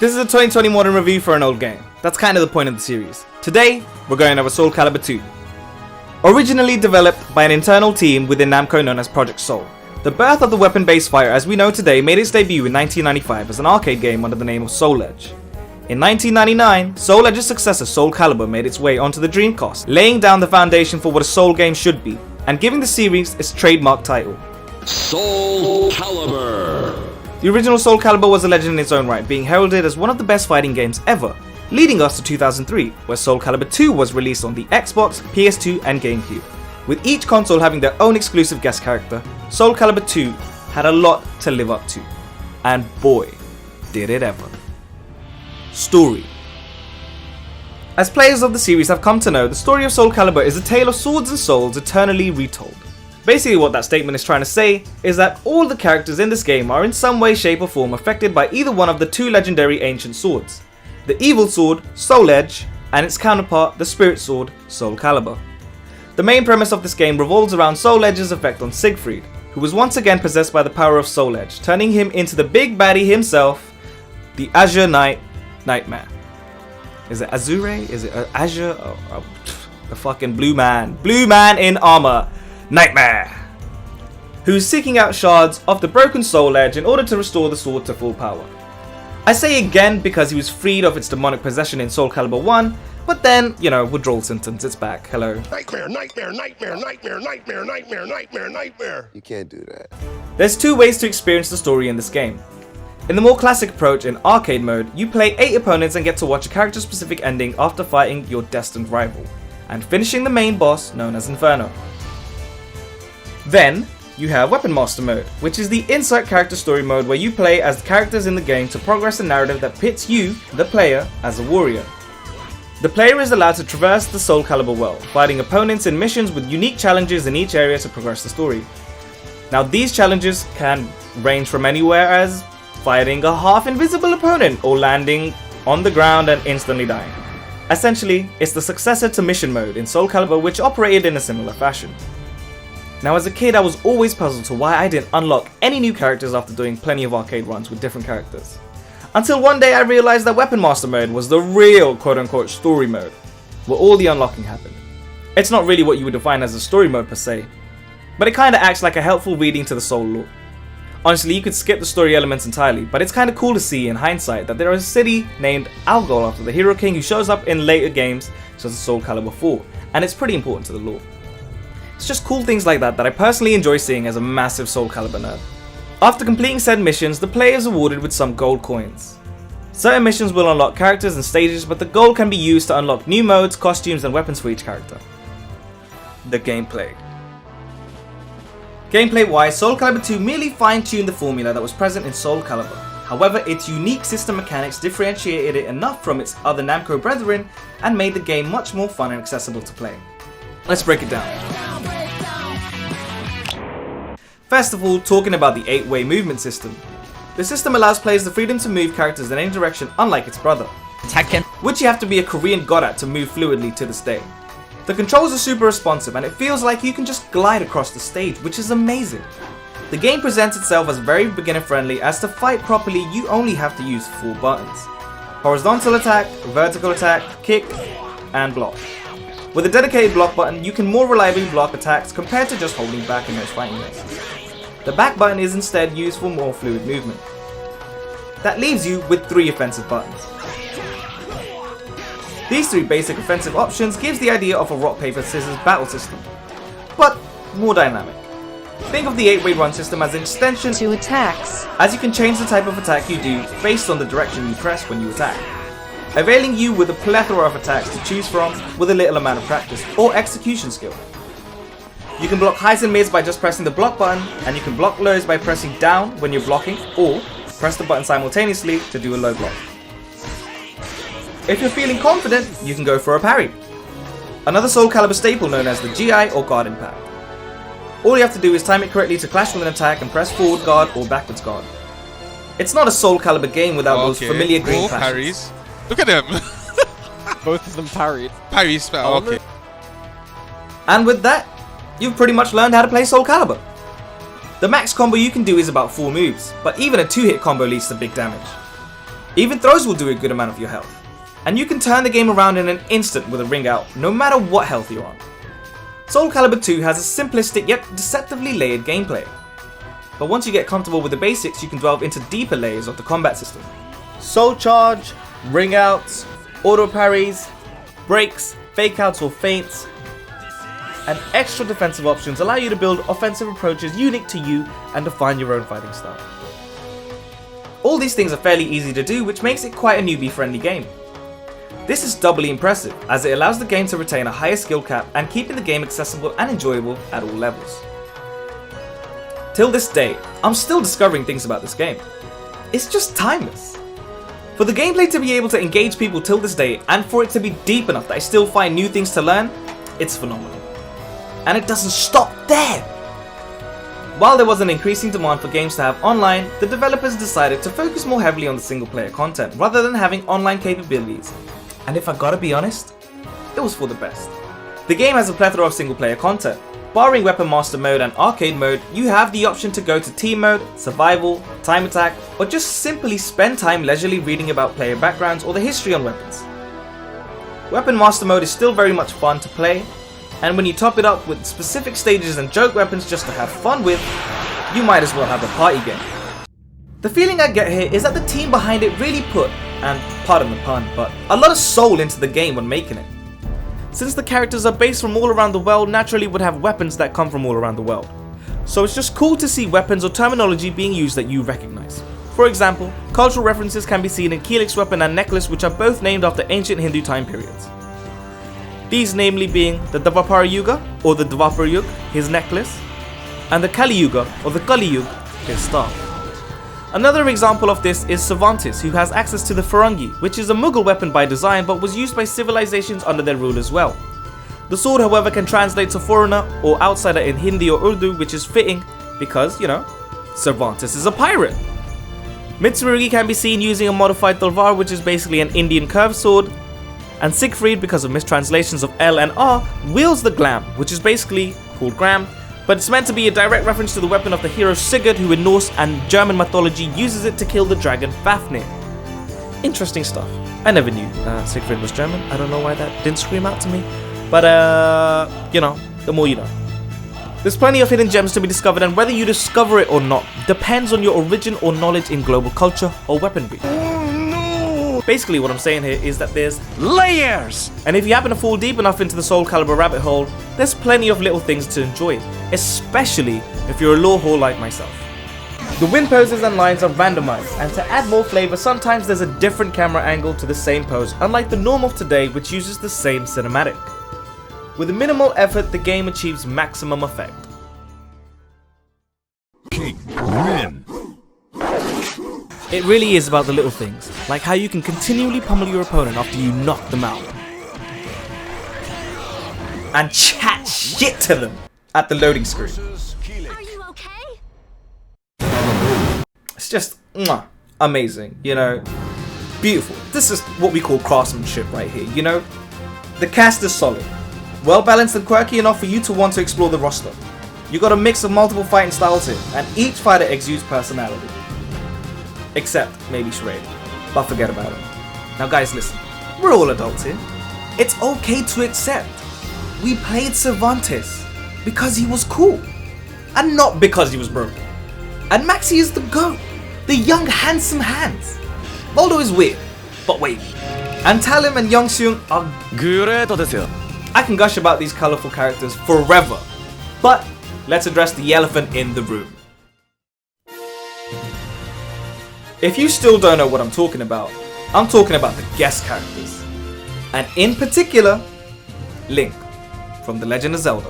This is a 2020 modern review for an old game. That's kind of the point of the series. Today, we're going over Soulcalibur II. Originally developed by an internal team within Namco known as Project Soul, the birth of the weapon-based fighter as we know today made its debut in 1995 as an arcade game under the name of Soul Edge. In 1999, Soul Edge's successor Soulcalibur made its way onto the Dreamcast, laying down the foundation for what a Soul game should be, and giving the series its trademark title. Soulcalibur! The original Soulcalibur was a legend in its own right, being heralded as one of the best fighting games ever, leading us to 2003, where Soulcalibur II was released on the Xbox, PS2 and GameCube. With each console having their own exclusive guest character, Soulcalibur II had a lot to live up to. And boy, did it ever. Story. As players of the series have come to know, the story of Soulcalibur is a tale of swords and souls eternally retold. Basically what that statement is trying to say is that all the characters in this game are in some way, shape or form affected by either one of the two legendary ancient swords. The evil sword, Soul Edge, and its counterpart, the spirit sword, Soulcalibur. The main premise of this game revolves around Soul Edge's effect on Siegfried, who was once again possessed by the power of Soul Edge, turning him into the big baddie himself, the Azure Knight Nightmare. Is it Azure? Is it Azure? Oh, the fucking blue man. Blue man in armor. Nightmare. Who's seeking out shards of the broken Soul Edge in order to restore the sword to full power. I say again because he was freed of its demonic possession in Soulcalibur 1, but then, you know, withdrawal symptoms, it's back. Hello. Nightmare, nightmare, nightmare, nightmare, nightmare, nightmare, nightmare, nightmare. You can't do that. There's two ways to experience the story in this game. In the more classic approach, in arcade mode, you play 8 opponents and get to watch a character-specific ending after fighting your destined rival, and finishing the main boss known as Inferno. Then, you have Weapon Master mode, which is the insert character story mode where you play as the characters in the game to progress a narrative that pits you, the player, as a warrior. The player is allowed to traverse the Soulcalibur world, fighting opponents in missions with unique challenges in each area to progress the story. Now these challenges can range from anywhere as fighting a half-invisible opponent or landing on the ground and instantly dying. Essentially, it's the successor to Mission mode in Soulcalibur which operated in a similar fashion. Now as a kid I was always puzzled to why I didn't unlock any new characters after doing plenty of arcade runs with different characters. Until one day I realized that Weapon Master mode was the real quote-unquote story mode, where all the unlocking happened. It's not really what you would define as a story mode per se, but it kinda acts like a helpful reading to the Soul lore. Honestly, you could skip the story elements entirely, but it's kinda cool to see in hindsight that there is a city named Algol after the Hero King who shows up in later games such as Soulcalibur 4, and it's pretty important to the lore. It's just cool things like that that I personally enjoy seeing as a massive Soulcalibur nerd. After completing said missions, the player is awarded with some gold coins. Certain missions will unlock characters and stages, but the gold can be used to unlock new modes, costumes and weapons for each character. The gameplay. Gameplay-wise, Soulcalibur 2 merely fine-tuned the formula that was present in Soulcalibur. However, its unique system mechanics differentiated it enough from its other Namco brethren and made the game much more fun and accessible to play. Let's break it down. First of all, talking about the 8-way movement system. The system allows players the freedom to move characters in any direction unlike its brother, Tekken, which you have to be a Korean god at to move fluidly to this day. The controls are super responsive and it feels like you can just glide across the stage, which is amazing. The game presents itself as very beginner friendly as to fight properly you only have to use 4 buttons. Horizontal attack, vertical attack, kick, and block. With a dedicated block button, you can more reliably block attacks compared to just holding back in most fighting games. The back button is instead used for more fluid movement. That leaves you with 3 offensive buttons. These 3 basic offensive options gives the idea of a rock paper scissors battle system, but more dynamic. Think of the 8-way run system as an extension to attacks, as you can change the type of attack you do based on the direction you press when you attack, availing you with a plethora of attacks to choose from with a little amount of practice or execution skill. You can block highs and mids by just pressing the block button, and you can block lows by pressing down when you're blocking, or press the button simultaneously to do a low block. If you're feeling confident, you can go for a parry. Another Soulcalibur staple known as the GI or guard impact. All you have to do is time it correctly to clash with an attack and press forward guard or backwards guard. It's not a Soulcalibur game without those familiar green flashes. Parries. Look at them! Both of them parried. Parries, okay. And with that, you've pretty much learned how to play Soulcalibur. The max combo you can do is about 4 moves, but even a 2-hit combo leads to big damage. Even throws will do a good amount of your health. And you can turn the game around in an instant with a ring out, no matter what health you're on. Soulcalibur 2 has a simplistic yet deceptively layered gameplay. But once you get comfortable with the basics, you can delve into deeper layers of the combat system. Soul charge, ring outs, auto parries, breaks, fake outs or feints, and extra defensive options allow you to build offensive approaches unique to you and define your own fighting style. All these things are fairly easy to do, which makes it quite a newbie friendly game. This is doubly impressive as it allows the game to retain a higher skill cap and keeping the game accessible and enjoyable at all levels. Till this day, I'm still discovering things about this game. It's just timeless. For the gameplay to be able to engage people till this day and for it to be deep enough that I still find new things to learn, it's phenomenal. And it doesn't stop there! While there was an increasing demand for games to have online, the developers decided to focus more heavily on the single player content rather than having online capabilities. And if I gotta be honest, it was for the best. The game has a plethora of single player content. Barring Weapon Master mode and arcade mode, you have the option to go to team mode, survival, time attack, or just simply spend time leisurely reading about player backgrounds or the history on weapons. Weapon Master mode is still very much fun to play, and when you top it up with specific stages and joke weapons just to have fun with, you might as well have a party game. The feeling I get here is that the team behind it really put, and pardon the pun, but a lot of soul into the game when making it. Since the characters are based from all around the world, naturally would have weapons that come from all around the world. So it's just cool to see weapons or terminology being used that you recognize. For example, cultural references can be seen in Keelik's weapon and necklace, which are both named after ancient Hindu time periods. These namely being the Dvapara Yuga or the Dvapara Yug, his necklace, and the Kali Yuga or the Kali Yug, his staff. Another example of this is Cervantes, who has access to the Farangi, which is a Mughal weapon by design but was used by civilizations under their rule as well. The sword, however, can translate to foreigner or outsider in Hindi or Urdu, which is fitting because, you know, Cervantes is a pirate. Mitsurugi can be seen using a modified talvar, which is basically an Indian curved sword, and Siegfried, because of mistranslations of L and R, wields the glam, which is basically called Gram, but it's meant to be a direct reference to the weapon of the hero Sigurd, who in Norse and German mythology uses it to kill the dragon Fafnir. Interesting stuff. I never knew Siegfried was German. I don't know why that didn't scream out to me, but you know, the more you know. There's plenty of hidden gems to be discovered, and whether you discover it or not depends on your origin or knowledge in global culture or weaponry. Basically what I'm saying here is that there's layers! And if you happen to fall deep enough into the Soulcalibur rabbit hole, there's plenty of little things to enjoy, especially if you're a lore whore like myself. The wind poses and lines are randomized, and to add more flavor, sometimes there's a different camera angle to the same pose, unlike the norm of today, which uses the same cinematic. With minimal effort, the game achieves maximum effect. King, win. It really is about the little things, like how you can continually pummel your opponent after you knock them out. And chat shit to them at the loading screen. Are you okay? It's just amazing, you know, beautiful. This is what we call craftsmanship right here, you know. The cast is solid, well balanced and quirky enough for you to want to explore the roster. You got a mix of multiple fighting styles here, and each fighter exudes personality. Except maybe Shrade, but forget about it. Now guys, listen, we're all adults here. It's okay to accept. We played Cervantes because he was cool, and not because he was broken. And Maxi is the GOAT, the young handsome Hans. Voldo is weird, but wavy. And Talim and Yun-seong are great. I can gush about these colourful characters forever, but let's address the elephant in the room. If you still don't know what I'm talking about the guest characters. And in particular, Link from The Legend of Zelda.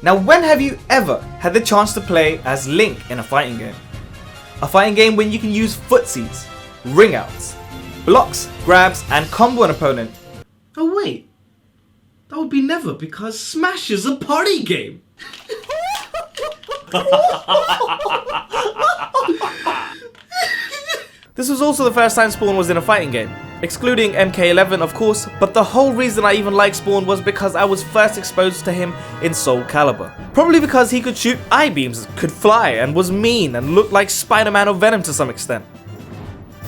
Now, when have you ever had the chance to play as Link in a fighting game? A fighting game when you can use footsies, ring outs, blocks, grabs, and combo an opponent. Oh wait, that would be never, because Smash is a party game. This was also the first time Spawn was in a fighting game, excluding MK11 of course, but the whole reason I even liked Spawn was because I was first exposed to him in Soulcalibur. Probably because he could shoot eye beams, could fly, and was mean and looked like Spider-Man or Venom to some extent.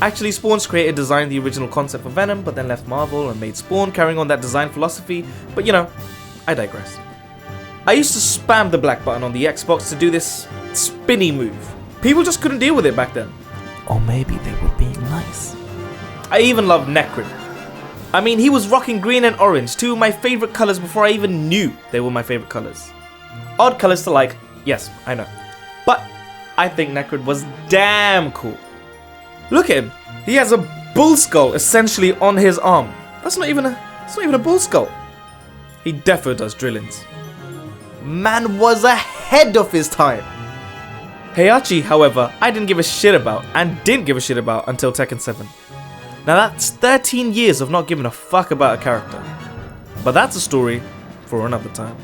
Actually, Spawn's creator designed the original concept for Venom, but then left Marvel and made Spawn, carrying on that design philosophy, but you know, I digress. I used to spam the black button on the Xbox to do this spinny move. People just couldn't deal with it back then. Or maybe they were being nice. I even loved Necrid. I mean, he was rocking green and orange, two of my favourite colours before I even knew they were my favourite colours. Odd colours to like, yes, I know. But I think Necrid was damn cool. Look at him. He has a bull skull essentially on his arm. That's not even a bull skull. He defo does drillings. Man was ahead of his time. Heihachi, however, I didn't give a shit about and didn't give a shit about until Tekken 7. Now that's 13 years of not giving a fuck about a character. But that's a story for another time.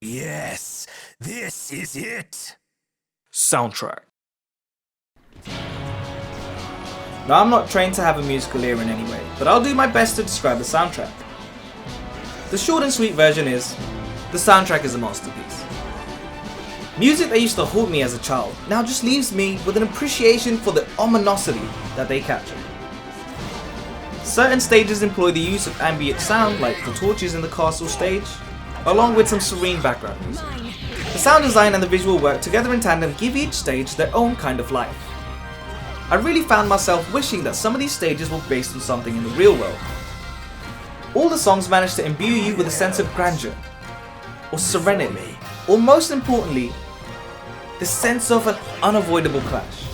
Yes, this is it. Soundtrack. Now I'm not trained to have a musical ear in any way, but I'll do my best to describe the soundtrack. The short and sweet version is, the soundtrack is a masterpiece. Music that used to haunt me as a child now just leaves me with an appreciation for the ominosity that they capture. Certain stages employ the use of ambient sound like the torches in the castle stage, along with some serene background music. The sound design and the visual work together in tandem give each stage their own kind of life. I really found myself wishing that some of these stages were based on something in the real world. All the songs manage to imbue you with a sense of grandeur, or serenity, or most importantly, the sense of an unavoidable clash.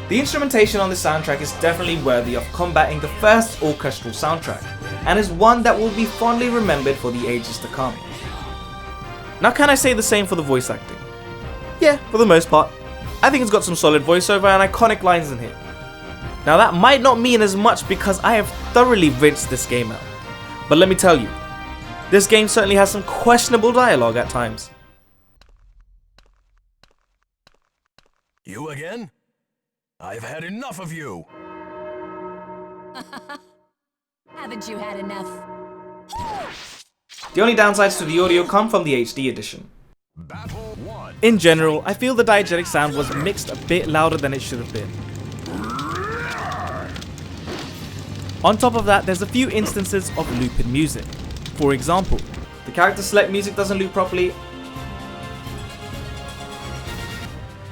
The instrumentation on this soundtrack is definitely worthy of combating the first orchestral soundtrack, and is one that will be fondly remembered for the ages to come. Now, can I say the same for the voice acting? Yeah, for the most part. I think it's got some solid voiceover and iconic lines in here. Now that might not mean as much because I have thoroughly rinsed this game out. But let me tell you, this game certainly has some questionable dialogue at times. You again? I've had enough of you. Haven't you had enough? The only downsides to the audio come from the HD edition. Battle 1. In general, I feel the diegetic sound was mixed a bit louder than it should have been. On top of that, there's a few instances of looping music. For example, the character select music doesn't loop properly,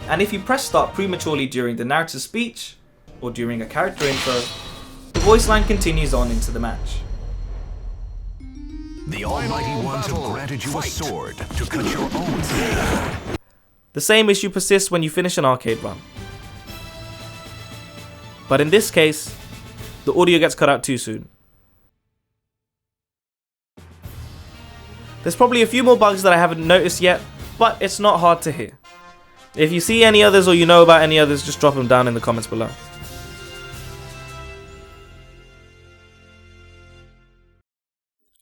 and if you press start prematurely during the narrative speech, or during a character intro, the voice line continues on into the match. The Almighty Ones have granted you a sword to cut your own thing. The same issue persists when you finish an arcade run. But in this case, the audio gets cut out too soon. There's probably a few more bugs that I haven't noticed yet, but it's not hard to hear. If you see any others or you know about any others, just drop them down in the comments below.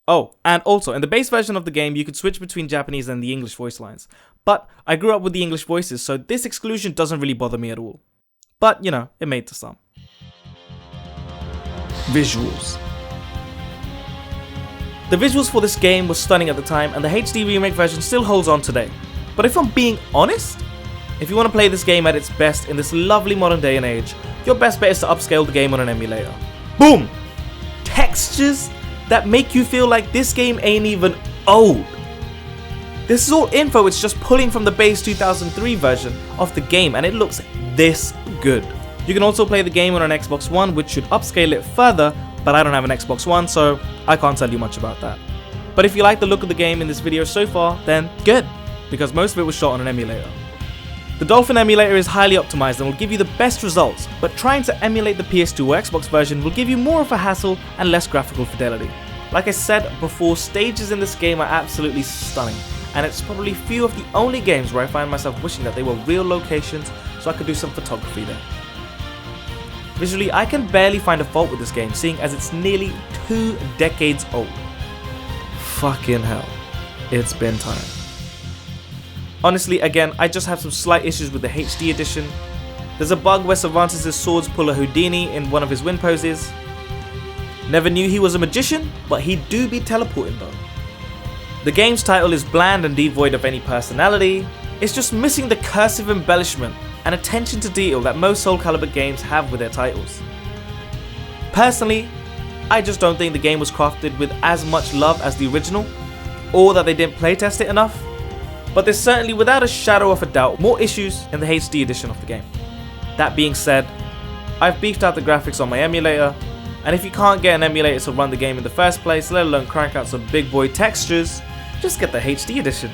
Oh, and also, in the base version of the game, you could switch between Japanese and the English voice lines. But I grew up with the English voices, so this exclusion doesn't really bother me at all. But, you know, it made to some. Visuals. The visuals for this game were stunning at the time, and the HD remake version still holds on today. But if I'm being honest, if you want to play this game at its best in this lovely modern day and age, your best bet is to upscale the game on an emulator. Boom! Textures that make you feel like this game ain't even old. This is all info, it's just pulling from the base 2003 version of the game, and it looks this good. You can also play the game on an Xbox One, which should upscale it further, but I don't have an Xbox One, so I can't tell you much about that. But if you like the look of the game in this video so far, then good, because most of it was shot on an emulator. The Dolphin emulator is highly optimized and will give you the best results, but trying to emulate the PS2 or Xbox version will give you more of a hassle and less graphical fidelity. Like I said before, stages in this game are absolutely stunning, and it's probably few of the only games where I find myself wishing that they were real locations so I could do some photography there. Visually, I can barely find a fault with this game, seeing as it's nearly 2 decades old. Fucking hell, it's been time. Honestly, again, I just have some slight issues with the HD edition. There's a bug where Cervantes' swords pull a Houdini in one of his win poses. Never knew he was a magician, but he do be teleporting though. The game's title is bland and devoid of any personality. It's just missing the cursive embellishment and attention to detail that most Soulcalibur games have with their titles. Personally, I just don't think the game was crafted with as much love as the original, or that they didn't playtest it enough, but there's certainly without a shadow of a doubt more issues in the HD edition of the game. That being said, I've beefed out the graphics on my emulator, and if you can't get an emulator to run the game in the first place, let alone crank out some big boy textures, just get the HD edition.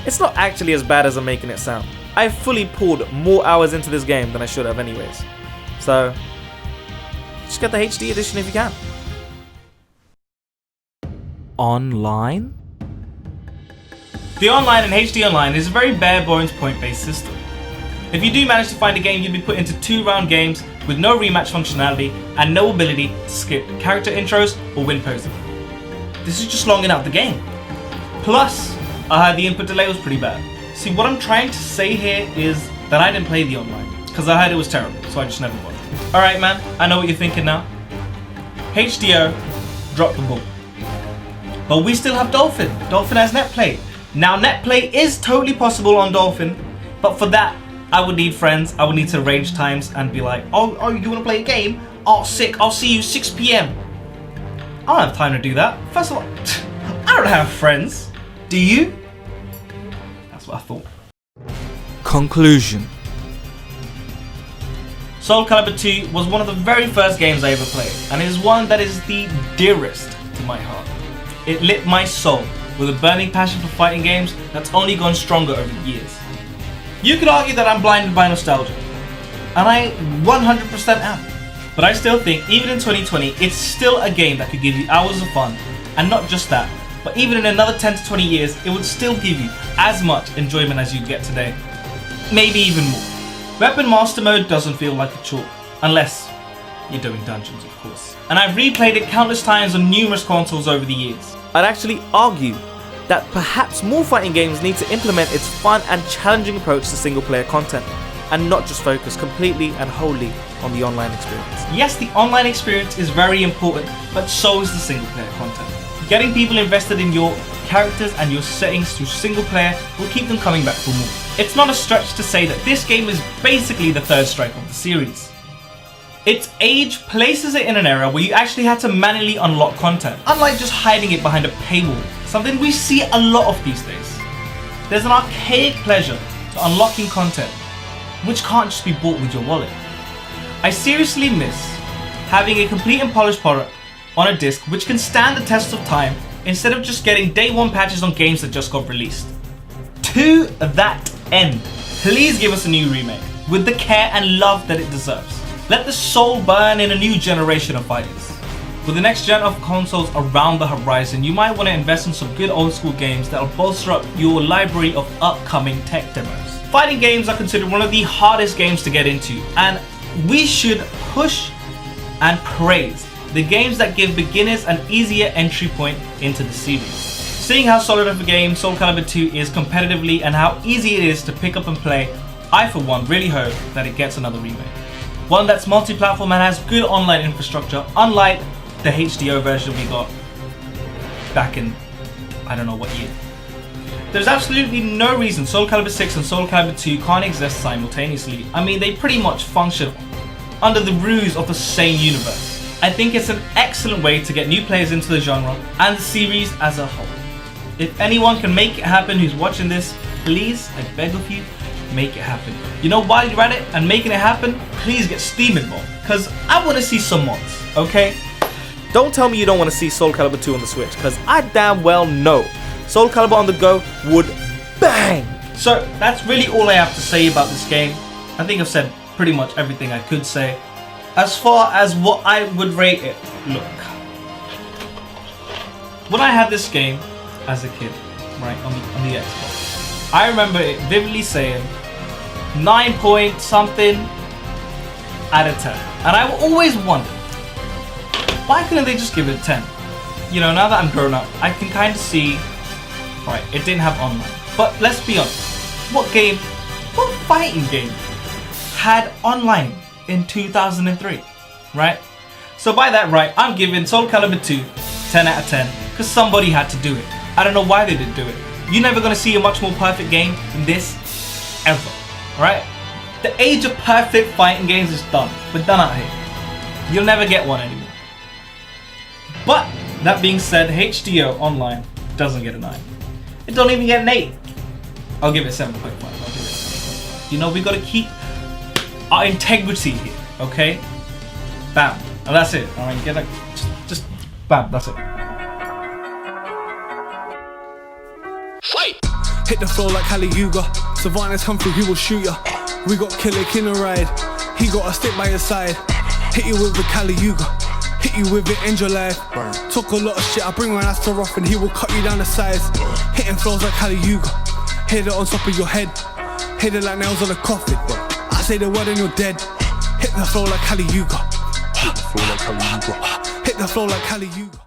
It's not actually as bad as I'm making it sound. I've fully poured more hours into this game than I should have anyways. So, just get the HD edition if you can. Online? The Online and HD Online is a very bare bones point-based system. If you do manage to find a game, you'll be put into 2-round games with no rematch functionality and no ability to skip character intros or win poses. This is just longing out the game. Plus, I heard the input delay was pretty bad. See, what I'm trying to say here is that I didn't play the Online, because I heard it was terrible, so I just never bothered. Alright man, I know what you're thinking now. HDO dropped the ball. But we still have Dolphin. Dolphin has netplay. Now netplay is totally possible on Dolphin, but for that, I would need friends. I would need to arrange times and be like, oh, you want to play a game? Oh, sick, I'll see you 6 PM. I don't have time to do that. First of all, I don't have friends. Do you? That's what I thought. Conclusion. Soulcalibur 2 was one of the very first games I ever played, and it is one that is the dearest to my heart. It lit my soul with a burning passion for fighting games that's only gone stronger over the years. You could argue that I'm blinded by nostalgia, and I 100% am. But I still think, even in 2020, it's still a game that could give you hours of fun, and not just that, but even in another 10 to 20 years, it would still give you as much enjoyment as you get today. Maybe even more. Weapon Master Mode doesn't feel like a chore, unless you're doing dungeons, of course. And I've replayed it countless times on numerous consoles over the years. I'd actually argue that perhaps more fighting games need to implement its fun and challenging approach to single player content, and not just focus completely and wholly on the online experience. Yes, the online experience is very important, but so is the single player content. Getting people invested in your characters and your settings through single player will keep them coming back for more. It's not a stretch to say that this game is basically the third strike of the series. Its age places it in an era where you actually had to manually unlock content, unlike just hiding it behind a paywall, something we see a lot of these days. There's an archaic pleasure to unlocking content, which can't just be bought with your wallet. I seriously miss having a complete and polished product on a disc which can stand the test of time instead of just getting day one patches on games that just got released. To that end, please give us a new remake with the care and love that it deserves. Let the soul burn in a new generation of fighters. With the next gen of consoles around the horizon, you might want to invest in some good old school games that will bolster up your library of upcoming tech demos. Fighting games are considered one of the hardest games to get into, and we should push and praise the games that give beginners an easier entry point into the series. Seeing how solid of a game Soulcalibur 2 is competitively and how easy it is to pick up and play, I for one really hope that it gets another remake. One that's multi-platform and has good online infrastructure, unlike the HDO version we got back in I don't know what year. There's absolutely no reason Soulcalibur 6 and Soulcalibur 2 can't exist simultaneously. I mean, they pretty much function under the ruse of the same universe. I think it's an excellent way to get new players into the genre and the series as a whole. If anyone can make it happen who's watching this, please, I beg of you, make it happen. You know, while you're at it and making it happen, please get Steam involved, because I want to see some mods, okay? Don't tell me you don't want to see Soulcalibur 2 on the Switch, because I damn well know Soulcalibur on the go would bang! So that's really all I have to say about this game. I think I've said pretty much everything I could say. As far as what I would rate it, look. When I had this game as a kid, right, on the Xbox, I remember it vividly saying 9 point something out of 10. And I always wondered, why couldn't they just give it a 10? You know, now that I'm grown up, I can kind of see, right, it didn't have online. But let's be honest, what fighting game had online in 2003, right? So by that right, I'm giving Soulcalibur 2 10 out of 10 because somebody had to do it. I don't know why they didn't do it. You're never gonna see a much more perfect game than this, ever. Alright? The age of perfect fighting games is done. We're done out here. You'll never get one anymore. But that being said, HDO Online doesn't get a 9. It don't even get an 8. I'll give it 7.5. I'll give it 7.5. You know, we gotta keep our integrity here, okay? Bam. And that's it. Alright, get like just bam, that's it. Fight! Hit the floor like Kali Yuga. Savannah's come through, he will shoot ya. We got Killer King a ride. He got a stick by his side. Hit you with the Kali Yuga. Hit you with it, end your life. Talk a lot of shit, I bring my ass to rough and he will cut you down the sides. Hitting flows like Kali Yuga. Hit it on top of your head. Hit it like nails on a coffin. I say the word and you're dead. Hit the flow like Kali Yuga. Hit the flow like Kali Yuga.